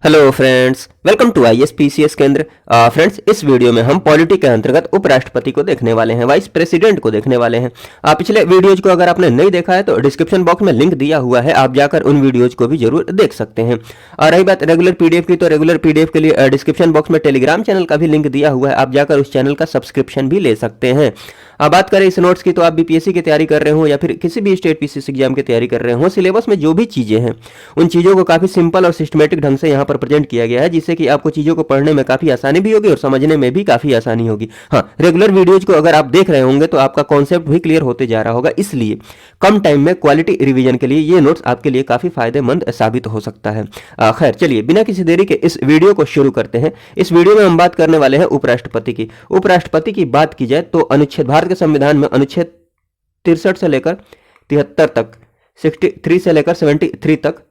Hello friends, welcome to ISPCS केंद्र। Friends, इस video में हम पॉलिटी के अंतर्गत उपराष्ट्रपति को देखने वाले हैं, वाइस प्रेसिडेंट को देखने वाले हैं। पिछले वीडियोज को अगर आपने नहीं देखा है तो डिस्क्रिप्शन बॉक्स में लिंक दिया हुआ है, आप जाकर उन वीडियोज को भी जरूर देख सकते हैं। और रही बात रेगुलर PDF की, तो रेगुलर PDF के लिए डिस्क्रिप्शन बॉक्स में टेलीग्राम चैनल का भी लिंक दिया हुआ है, आप जाकर उस चैनल का सब्सक्रिप्शन भी ले सकते हैं। अब बात करें इस नोट्स की, तो आप BPSC की तैयारी कर रहे हो या फिर किसी भी स्टेट PCC एग्जाम की तैयारी कर रहे हो, सिलेबस में जो भी चीजें हैं उन चीजों को काफी सिंपल और सिस्टमेटिक ढंग से यहाँ पर प्रेजेंट किया गया है, जिससे कि आपको चीजों को पढ़ने में काफी आसानी भी होगी और समझने में भी काफी आसानी होगी। हाँ, रेगुलर वीडियोज को अगर आप देख रहे होंगे तो आपका कॉन्सेप्ट भी क्लियर होते जा रहा होगा, इसलिए कम टाइम में क्वालिटी रिवीजन के लिए ये नोट्स आपके लिए काफी फायदेमंद साबित हो सकता है। खैर, चलिए बिना किसी देरी के इस वीडियो को शुरू करते हैं। इस वीडियो में हम बात करने वाले हैं उपराष्ट्रपति की। उपराष्ट्रपति की बात की जाए तो अनुच्छेद, भारत के संविधान में अनुच्छेद 63 से लेकर 73 तक, 63 से लेकर 73 तक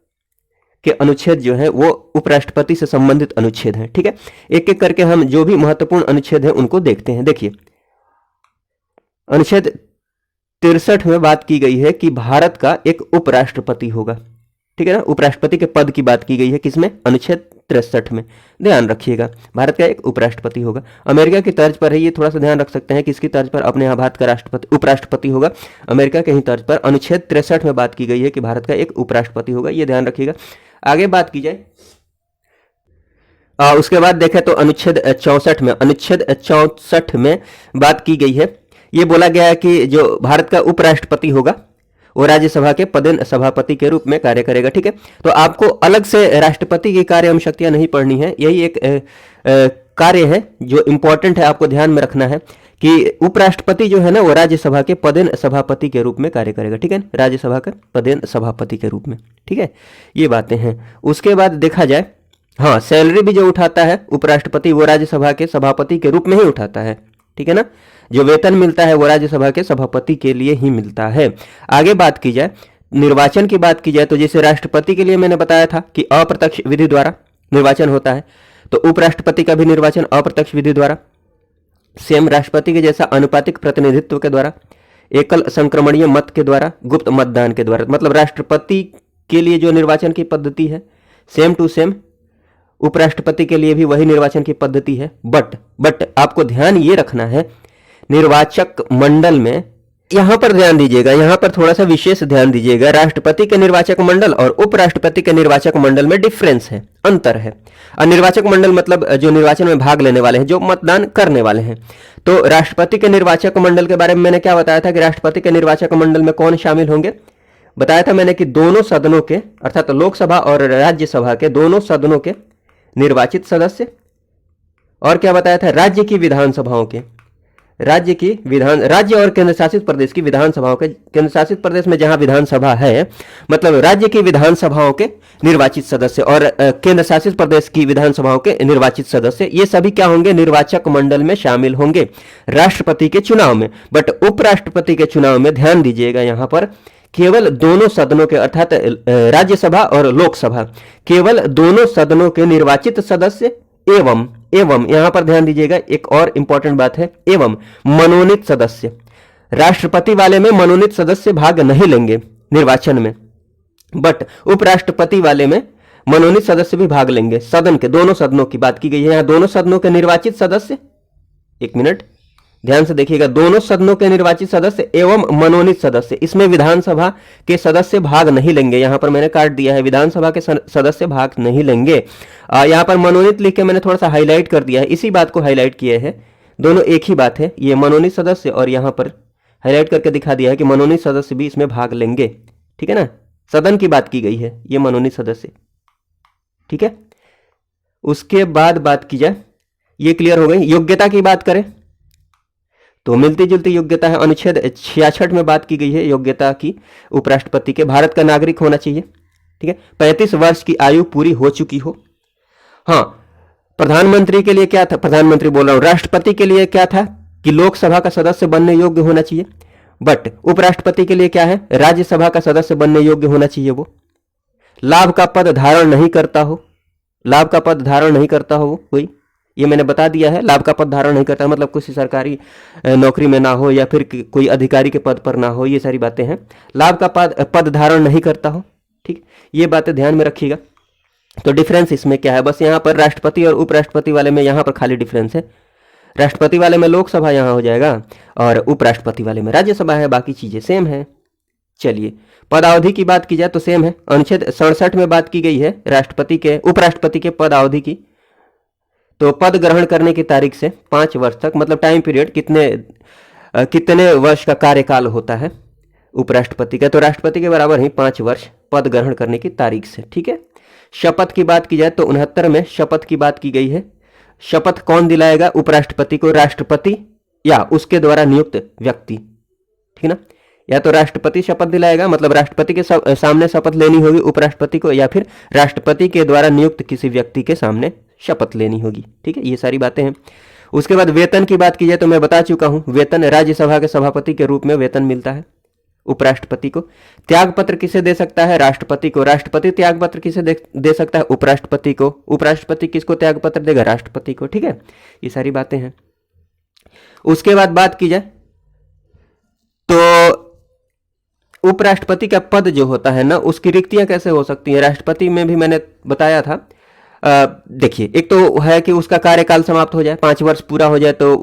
के अनुच्छेद जो है वो उपराष्ट्रपति से संबंधित अनुच्छेद हैं। ठीक है, एक एक करके हम जो भी महत्वपूर्ण अनुच्छेद हैं उनको देखते हैं। देखिए, अनुच्छेद 63 में बात की गई है कि भारत का एक उपराष्ट्रपति होगा। ठीक है ना, उपराष्ट्रपति के पद की बात की गई है किसमें? अनुच्छेद 63 में। ध्यान रखिएगा, भारत का एक उपराष्ट्रपति होगा। अमेरिका की तर्ज पर है, ये थोड़ा सा ध्यान रख सकते हैं कि इसकी तर्ज पर अपने यहाँ भारत का राष्ट्रपति उपराष्ट्रपति होगा। अमेरिका के ही तर्ज पर अनुच्छेद 63 में बात की गई है कि भारत का एक उपराष्ट्रपति होगा, ये ध्यान रखिएगा। आगे बात की जाए, उसके बाद देखें तो अनुच्छेद 64 में, अनुच्छेद 64 में बात की गई है, ये बोला गया है कि जो भारत का उपराष्ट्रपति होगा वो राज्यसभा के पदेन सभापति के रूप में कार्य करेगा। ठीक है, तो आपको अलग से राष्ट्रपति की कार्य एवं शक्तियां नहीं पढ़नी है, यही एक कार्य है जो इंपॉर्टेंट है, आपको ध्यान में रखना है कि उपराष्ट्रपति जो है ना वो राज्यसभा के पदेन सभापति के रूप में कार्य करेगा। ठीक है, राज्यसभा के पदेन सभापति के रूप में। ठीक है, ये बातें हैं। उसके बाद देखा जाए, हाँ, सैलरी भी जो उठाता है उपराष्ट्रपति वो राज्यसभा के सभापति के रूप में ही उठाता है। ठीक है ना, जो वेतन मिलता है वो राज्यसभा के सभापति के लिए ही मिलता है। आगे बात की जाए, निर्वाचन की बात की जाए तो जैसे राष्ट्रपति के लिए मैंने बताया था कि अप्रत्यक्ष विधि द्वारा निर्वाचन होता है, तो उपराष्ट्रपति का भी निर्वाचन अप्रत्यक्ष विधि द्वारा, सेम राष्ट्रपति के जैसा अनुपातिक प्रतिनिधित्व के द्वारा, एकल संक्रमणीय मत के द्वारा, गुप्त मतदान के द्वारा। मतलब राष्ट्रपति के लिए जो निर्वाचन की पद्धति है सेम टू सेम उपराष्ट्रपति के लिए भी वही निर्वाचन की पद्धति है। बट आपको ध्यान ये रखना है, निर्वाचक मंडल में, यहां पर ध्यान दीजिएगा, यहां पर थोड़ा सा विशेष ध्यान दीजिएगा, राष्ट्रपति के निर्वाचक मंडल और उपराष्ट्रपति के निर्वाचक मंडल में डिफरेंस है, अंतर है। और निर्वाचक मंडल मतलब जो निर्वाचन में भाग लेने वाले हैं, जो मतदान करने वाले हैं। तो राष्ट्रपति के निर्वाचक मंडल के बारे में मैंने क्या बताया था कि राष्ट्रपति के निर्वाचक मंडल में कौन शामिल होंगे? बताया था मैंने कि दोनों सदनों के, अर्थात लोकसभा और राज्यसभा के दोनों सदनों के निर्वाचित सदस्य, और क्या बताया था? राज्य की विधानसभाओं के, राज्य और केंद्र शासित प्रदेश की विधानसभाओं के, केंद्र शासित प्रदेश में जहां विधानसभा है मतलब राज्य की विधानसभाओं के निर्वाचित सदस्य, और केंद्र शासित प्रदेश की विधानसभाओं के निर्वाचित सदस्य, ये सभी क्या होंगे? निर्वाचक मंडल में शामिल होंगे राष्ट्रपति के चुनाव में। बट उपराष्ट्रपति के चुनाव में ध्यान दीजिएगा, यहां पर केवल दोनों सदनों के, अर्थात राज्यसभा और लोकसभा, केवल दोनों सदनों के निर्वाचित सदस्य एवं यहां पर ध्यान दीजिएगा, एक और इंपॉर्टेंट बात है, एवं मनोनीत सदस्य। राष्ट्रपति वाले में मनोनीत सदस्य भाग नहीं लेंगे निर्वाचन में, बट उपराष्ट्रपति वाले में मनोनीत सदस्य भी भाग लेंगे। सदन के दोनों सदनों की बात की गई है, यहां दोनों सदनों के निर्वाचित सदस्य, एक मिनट ध्यान से देखिएगा, दोनों सदनों के निर्वाचित सदस्य एवं मनोनीत सदस्य, इसमें विधानसभा के सदस्य भाग नहीं लेंगे। यहां पर मैंने काट दिया है, विधानसभा के सदस्य भाग नहीं लेंगे। यहां पर मनोनीत लिख के मैंने थोड़ा सा हाईलाइट कर दिया है, इसी बात को हाईलाइट किया है, दोनों एक ही बात है, ये मनोनीत सदस्य, और यहां पर हाईलाइट करके दिखा दिया है कि मनोनीत सदस्य भी इसमें भाग लेंगे। ठीक है ना, सदन की बात की गई है, ये मनोनीत सदस्य। ठीक है, उसके बाद बात की जाए, ये क्लियर हो गई। योग्यता की बात करें तो मिलती जुलती योग्यता है, अनुच्छेद 66 में बात की गई है योग्यता की उपराष्ट्रपति के, भारत का नागरिक होना चाहिए। ठीक है, 35 वर्ष की आयु पूरी हो चुकी हो। हाँ, प्रधानमंत्री के लिए क्या था, प्रधानमंत्री बोल रहा हूं, राष्ट्रपति के लिए क्या था कि लोकसभा का सदस्य बनने योग्य होना चाहिए। बट उपराष्ट्रपति के लिए क्या है? राज्यसभा का सदस्य बनने योग्य होना चाहिए। वो लाभ का पद धारण नहीं करता हो, लाभ का पद धारण नहीं करता हो कोई, ये मैंने बता दिया है, लाभ का पद धारण नहीं करता मतलब किसी सरकारी नौकरी में ना हो या फिर कोई अधिकारी के पद पर ना हो, ये सारी बातें हैं। लाभ का पद धारण नहीं करता हो, ठीक, ये बातें ध्यान में रखिएगा। तो डिफरेंस इसमें क्या है, बस यहाँ पर राष्ट्रपति और उपराष्ट्रपति वाले में यहाँ पर खाली डिफरेंस है। राष्ट्रपति वाले में लोकसभा यहाँ हो जाएगा और उपराष्ट्रपति वाले में राज्यसभा है, बाकी चीजें सेम है। चलिए पदावधि की बात की जाए तो सेम है। अनुच्छेद 67 में बात की गई है राष्ट्रपति के उपराष्ट्रपति के पदावधि की। तो पद ग्रहण करने की तारीख से 5 वर्ष तक, मतलब टाइम पीरियड कितने वर्ष का कार्यकाल होता है उपराष्ट्रपति का, तो राष्ट्रपति के बराबर ही 5 वर्ष पद ग्रहण करने की तारीख से। ठीक है। शपथ की बात की जाए तो 69 में शपथ की बात की गई है। शपथ कौन दिलाएगा उपराष्ट्रपति को, राष्ट्रपति या उसके द्वारा नियुक्त व्यक्ति। ठीक ना, या तो राष्ट्रपति शपथ दिलाएगा, मतलब राष्ट्रपति के सामने शपथ लेनी होगी उपराष्ट्रपति को, या फिर राष्ट्रपति के द्वारा नियुक्त किसी व्यक्ति के सामने शपथ लेनी होगी। ठीक है, ये सारी बातें हैं। उसके बाद वेतन की बात की जाए तो मैं बता चुका हूं, वेतन राज्यसभा के सभापति के रूप में वेतन मिलता है उपराष्ट्रपति को। त्याग पत्र किसे दे सकता है, राष्ट्रपति को। राष्ट्रपति त्याग पत्र किसे दे सकता है, उपराष्ट्रपति को। उपराष्ट्रपति किसको त्याग पत्र देगा, राष्ट्रपति को। ठीक है, ये सारी बातें हैं। उसके बाद बात की जाए तो उपराष्ट्रपति का पद जो होता है ना, उसकी रिक्तियां कैसे हो सकती हैं। राष्ट्रपति में भी मैंने बताया था। देखिए, एक तो है कि उसका कार्यकाल समाप्त हो जाए, 5 वर्ष पूरा हो जाए तो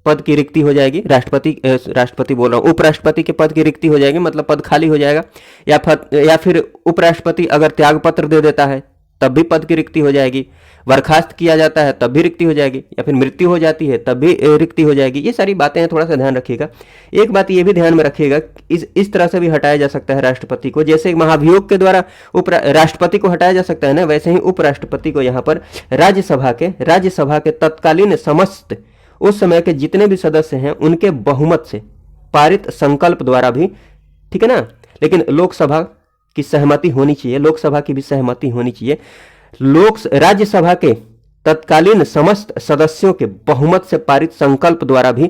पद की रिक्ति हो जाएगी। राष्ट्रपति बोल रहा हूँ, उपराष्ट्रपति के पद की रिक्ति हो जाएगी, मतलब पद खाली हो जाएगा। या फिर उपराष्ट्रपति अगर त्याग पत्र दे देता है तब भी पद की रिक्ति हो जाएगी। बर्खास्त किया जाता है तब भी रिक्ति हो जाएगी, या फिर मृत्यु हो जाती है तब भी रिक्ति हो जाएगी। ये सारी बातें हैं, थोड़ा सा ध्यान रखिएगा। एक बात ये भी ध्यान में रखिएगा, इस तरह से भी हटाया जा सकता है राष्ट्रपति को, जैसे महाभियोग के द्वारा राष्ट्रपति को हटाया जा सकता है ना, वैसे ही उपराष्ट्रपति को यहाँ पर राज्यसभा के तत्कालीन समस्त उस समय के जितने भी सदस्य हैं उनके बहुमत से पारित संकल्प द्वारा भी, ठीक है ना, लेकिन लोकसभा की सहमति होनी चाहिए, लोकसभा की भी सहमति होनी चाहिए। राज्यसभा के तत्कालीन समस्त सदस्यों के बहुमत से पारित संकल्प द्वारा भी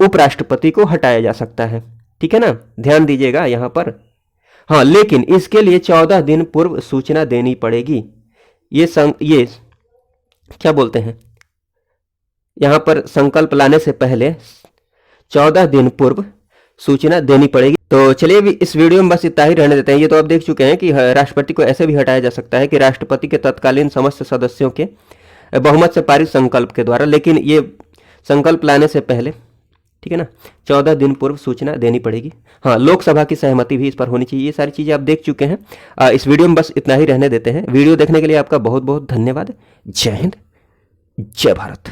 उपराष्ट्रपति को हटाया जा सकता है। ठीक है ना, ध्यान दीजिएगा यहां पर। हाँ, लेकिन इसके लिए 14 दिन पूर्व सूचना देनी पड़ेगी। ये क्या बोलते हैं, यहां पर संकल्प लाने से पहले 14 दिन पूर्व सूचना देनी पड़ेगी। तो चलिए अभी इस वीडियो में बस इतना ही रहने देते हैं। ये तो आप देख चुके हैं कि राष्ट्रपति को ऐसे भी हटाया जा सकता है कि राष्ट्रपति के तत्कालीन समस्त सदस्यों के बहुमत से पारित संकल्प के द्वारा, लेकिन ये संकल्प लाने से पहले, ठीक है ना, 14 दिन पूर्व सूचना देनी पड़ेगी। हाँ, लोकसभा की सहमति भी इस पर होनी चाहिए। ये सारी चीजें आप देख चुके हैं। इस वीडियो में बस इतना ही रहने देते हैं। वीडियो देखने के लिए आपका बहुत बहुत धन्यवाद। जय हिंद, जय भारत।